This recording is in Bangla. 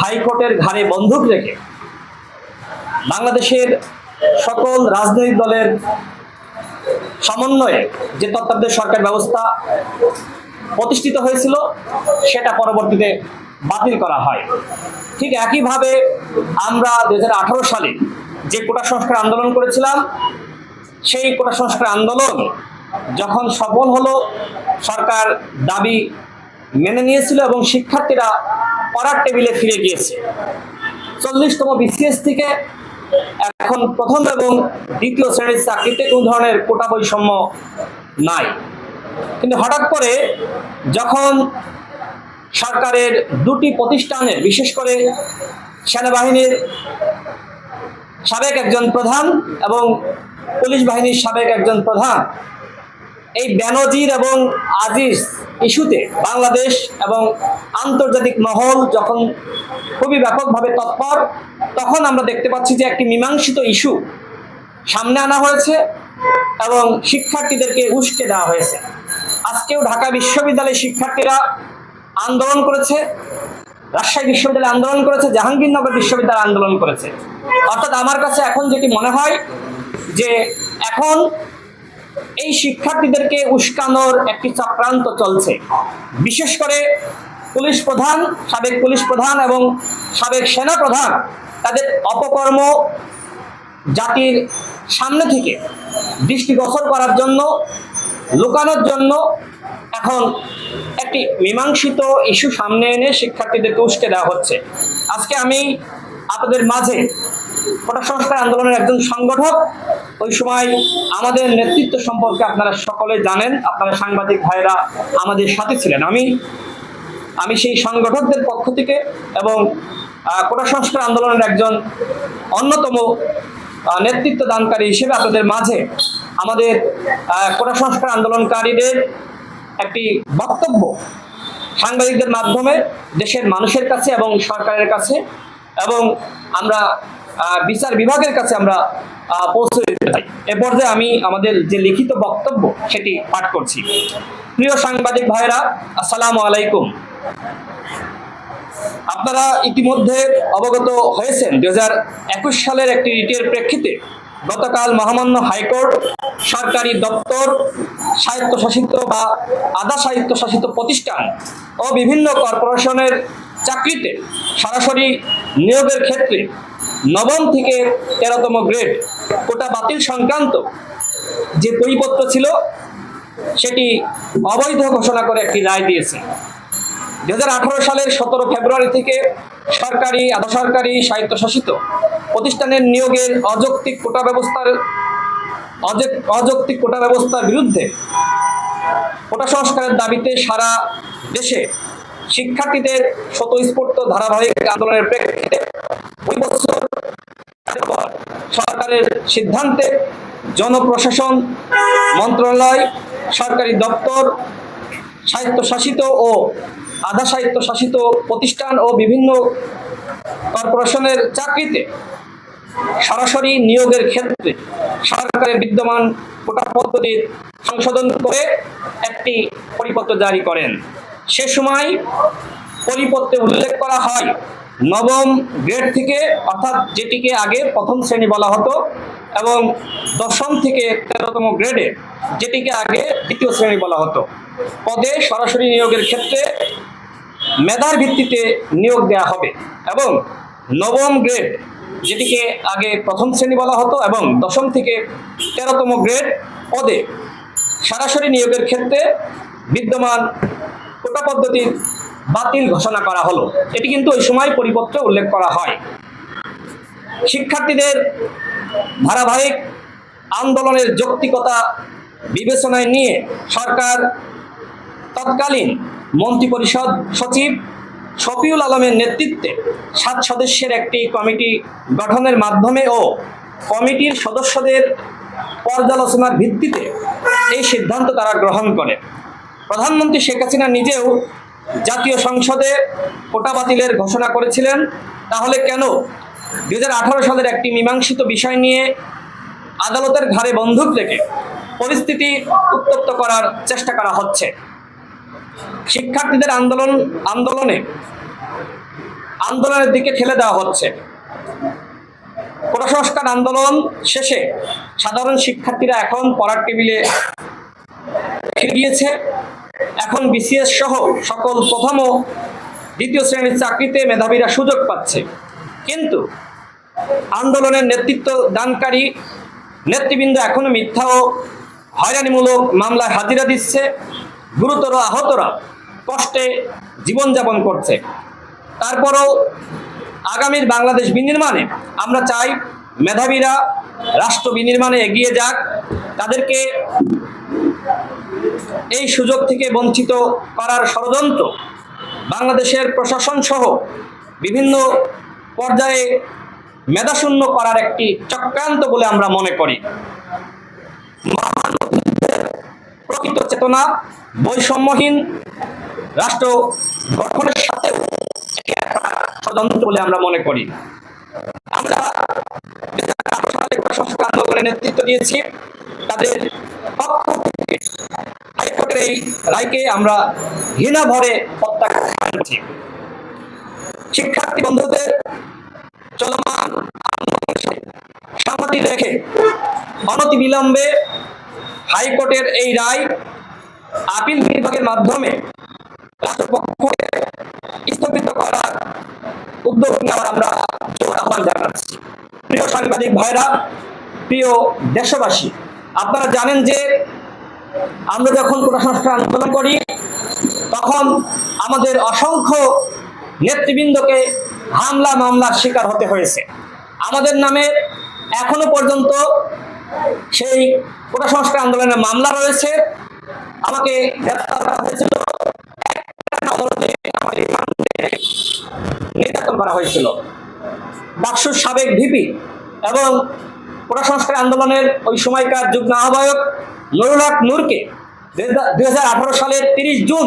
হাইকোর্টের ঘাড়ে বন্দুক রেখে বাংলাদেশের সকল রাজনৈতিক দলের সমন্বয়ে যে তত্ত্বাবধায়ক সরকার ব্যবস্থা প্রতিষ্ঠিত হয়েছিল সেটা পরবর্তীতে বাতিল করা হয়। ঠিক একইভাবে আমরা 2018 সালে যে কোটা সংস্কার আন্দোলন করেছিলাম, সেই কোটা সংস্কার আন্দোলন যখন সফল হলো, সরকার দাবি মেনে নিয়েছিল এবং শিক্ষার্থীরা পড়ার টেবিলে ফিরে গিয়েছে। 40তম বিসিএস থেকে এখন প্রথম এবং দ্বিতীয় শ্রেণীর চাকরিতে কোনো ধরনের কোটা বৈষম্য নাই। কিন্তু হঠাৎ করে যখন সরকারের দুটি প্রতিষ্ঠানের, বিশেষ করে সেনাবাহিনীর সাবেক একজন প্রধান এবং পুলিশ বাহিনীর সাবেক একজন প্রধান এই বেনজির এবং আজিজ ইস্যুতে বাংলাদেশ এবং আন্তর্জাতিক মহল যখন খুবই ব্যাপকভাবে তৎপর, তখন আমরা দেখতে পাচ্ছি যে একটি মীমাংসিত ইস্যু সামনে আনা হয়েছে এবং শিক্ষার্থীদেরকে উস্কে দেওয়া হয়েছে। আজকেও ঢাকা বিশ্ববিদ্যালয়ের শিক্ষার্থীরা আন্দোলন করেছে, রাজশাহী বিশ্ববিদ্যালয় আন্দোলন করেছে, জাহাঙ্গীরনগর বিশ্ববিদ্যালয় আন্দোলন করেছে। অর্থাৎ আমার কাছে এখন যেটি মনে হয় যে এখন এই শিক্ষার্থীদেরকে উস্কানোর একটি চক্রান্ত চলছে। বিশেষ করে পুলিশ প্রধান, সাবেক পুলিশ প্রধান এবং সাবেক সেনা প্রধান তাদের অপকর্ম জাতির সামনে থেকে দৃষ্টিগোচর করার জন্য, লুকানোর জন্য এখন একটি মীমাংসিত ইস্যু সামনে এনে শিক্ষার্থীদেরকে উস্কে দেওয়া হচ্ছে। আজকে আমি আপনাদের মাঝে কোটা সংস্কার আন্দোলনের একজন সংগঠক, ওই সময় আমাদের নেতৃত্ব সম্পর্কে আপনারা সকলে জানেন, আপনারা সাংবাদিক ভাইরা আমাদের সাথে ছিলেন। আমি সেই সংগঠকদের পক্ষ থেকে এবং কোটা সংস্কার আন্দোলনের একজন অন্যতম নেতৃত্ব দানকারী হিসেবে আপনাদের মাঝে আমাদের কোটা সংস্কার আন্দোলনকারীদের একটি বক্তব্য সাংবাদিকদের মাধ্যমে দেশের মানুষের কাছে এবং সরকারের কাছে এবং আমরা বিচার বিভাগের কাছে আমরা পৌঁছে দিতে চাই। এ পর্যায়ে আমি আমাদের যে লিখিত বক্তব্য সেটি পাঠ করছি। প্রিয় সাংবাদিক ভাইরা, আসসালামু আলাইকুম। আপনারা ইতিমধ্যে অবগত হয়েছেন 2021 সালের একটি রিটের প্রেক্ষিতে গতকাল মহামান্য হাইকোর্ট সরকারি দপ্তর, স্বায়ত্তশাসিত বা আধা স্বায়ত্তশাসিত প্রতিষ্ঠান ও বিভিন্ন কর্পোরেশনের চাকরিতে সরাসরি নিয়োগের ক্ষেত্রে 9ম থেকে 13তম গ্রেড কোটা বাতিল সংক্রান্ত যে পরিপত্র ছিল সেটি অবৈধ ঘোষণা করে একটি রায় দিয়েছে। 2018 সালের 17 ফেব্রুয়ারি থেকে সরকারি, আধা সরকারি, স্বায়ত্তশাসিত প্রতিষ্ঠানের নিয়োগের অযৌক্তিক কোটা ব্যবস্থার বিরুদ্ধে কোটা সংস্কারের দাবিতে সারা দেশে শিক্ষার্থীদের স্বতঃস্ফূর্ত ধারাবাহিক আন্দোলনের প্রেক্ষিতে ওই বছর সরকারের সিদ্ধান্তে জনপ্রশাসন মন্ত্রণালয়, সরকারি দপ্তর, স্বায়ত্তশাসিত ও আধা স্বায়ত্তশাসিত প্রতিষ্ঠান ও বিভিন্ন কর্পোরেশনের চাকরিতে সরাসরি নিয়োগের ক্ষেত্রে সরকারের বিদ্যমান কোটা পদ্ধতির সংশোধন করে একটি পরিপত্র জারি করেন। সে সময় পরিপত্রে উল্লেখ করা হয় 9ম গ্রেড থেকে, অর্থাৎ যেটিকে আগে প্রথম শ্রেণী বলা হতো, এবং 10ম থেকে 13তম গ্রেডে যেটিকে আগে দ্বিতীয় শ্রেণী বলা হতো, পদে সরাসরি নিয়োগের ক্ষেত্রে মেধার ভিত্তিতে নিয়োগ দেওয়া হবে এবং 9ম গ্রেড যেটিকে আগে প্রথম শ্রেণী বলা হতো এবং 10ম থেকে 13তম গ্রেড পদে সরাসরি নিয়োগের ক্ষেত্রে বিদ্যমান কোটা পদ্ধতির বাতিল ঘোষণা করা হলো। এটি কিন্তু ওই সময় পরিপত্রে উল্লেখ করা হয়। শিক্ষার্থীদের ধারাবাহিক আন্দোলনের যৌক্তিকতা বিবেচনায় নিয়ে সরকার তৎকালীন মন্ত্রিপরিষদ সচিব শফিউল আলমের নেতৃত্বে 7 সদস্যের একটি কমিটি গঠনের মাধ্যমে ও কমিটির সদস্যদের পর্যালোচনার ভিত্তিতে এই সিদ্ধান্ত তারা গ্রহণ করে। প্রধানমন্ত্রী শেখ হাসিনা নিজেও জাতীয় সংসদে কোটা বাতিলের ঘোষণা করেছিলেন। তাহলে কেন 2018 সালের একটি মীমাংসিত বিষয় নিয়ে আদালতের ঘাড়ে বন্দুক রেখে পরিস্থিতি উত্তপ্ত করার চেষ্টা করা হচ্ছে? শিক্ষার্থীদের আন্দোলনে আন্দোলনের দিকে ঠেলে দেওয়া হচ্ছে। কোটা সংস্কার আন্দোলন শেষে সাধারণ শিক্ষার্থীরা এখন পড়ার টেবিলে ফিরে গিয়েছে। এখন বিসিএস সহ সকল প্রথম ও দ্বিতীয় শ্রেণীর চাকরিতে মেধাবীরা সুযোগ পাচ্ছে, কিন্তু আন্দোলনের নেতৃত্ব দানকারী নেতৃবৃন্দ এখনো মিথ্যা ও হয়রানিমূলক মামলায় হাজিরা দিচ্ছে। গুরুতর আহতরা কষ্টে জীবনযাপন করছে। তারপরও আগামীর বাংলাদেশ বিনির্মাণে আমরা চাই মেধাবীরা রাষ্ট্র বিনির্মাণে এগিয়ে যাক। তাদেরকে এই সুযোগ থেকে বঞ্চিত করার ষড়যন্ত্র বাংলাদেশের প্রশাসন সহ বিভিন্ন পর্যায়ে মেধাশূন্য করার একটি চক্রান্ত বলে আমরা মনে করি। প্রকৃত চেতনা বৈষম্যহীন রাষ্ট্র গঠনের সাথে ষড়যন্ত্র বলে আমরা মনে করি। আমরা সংস্কার আন্দোলনের নেতৃত্ব দিয়েছি, তাদের পক্ষ থেকে হাইকোর্টের এই রায়কে আমরা ঘৃণা ভরে প্রত্যাখ্যান করছি। শিক্ষার্থী বন্ধুদের চলমান সাংঘাতিক রেখে অনতিবিলম্বে হাইকোর্টের এই রায় আপিল বিভাগের মাধ্যমে রাষ্ট্রপক্ষকে স্থগিত করার উদ্যোগ নেওয়ার আমরা আহ্বান জানাচ্ছি। প্রিয় সাংবাদিক ভাইরা, প্রিয় দেশবাসী, আপনারা জানেন যে আমরা যখন কোটা সংস্কার আন্দোলন করি তখন আমাদের অসংখ্য নেতৃবৃন্দকে হামলা মামলার শিকার হতে হয়েছে। আমাদের নামে এখনো পর্যন্ত সেই কোটা সংস্কার আন্দোলনের মামলা রয়েছে। আমাকে গ্রেফতার করা হয়েছিল, নির্যাতন করা হয়েছিল। ডাকসুর সাবেক ভিপি এবং কোটা সংস্কার আন্দোলনের ওই সময়কার যুগ্ম আহ্বায়ক নুরুল হক নূরকে 2018 সালের 30 জুন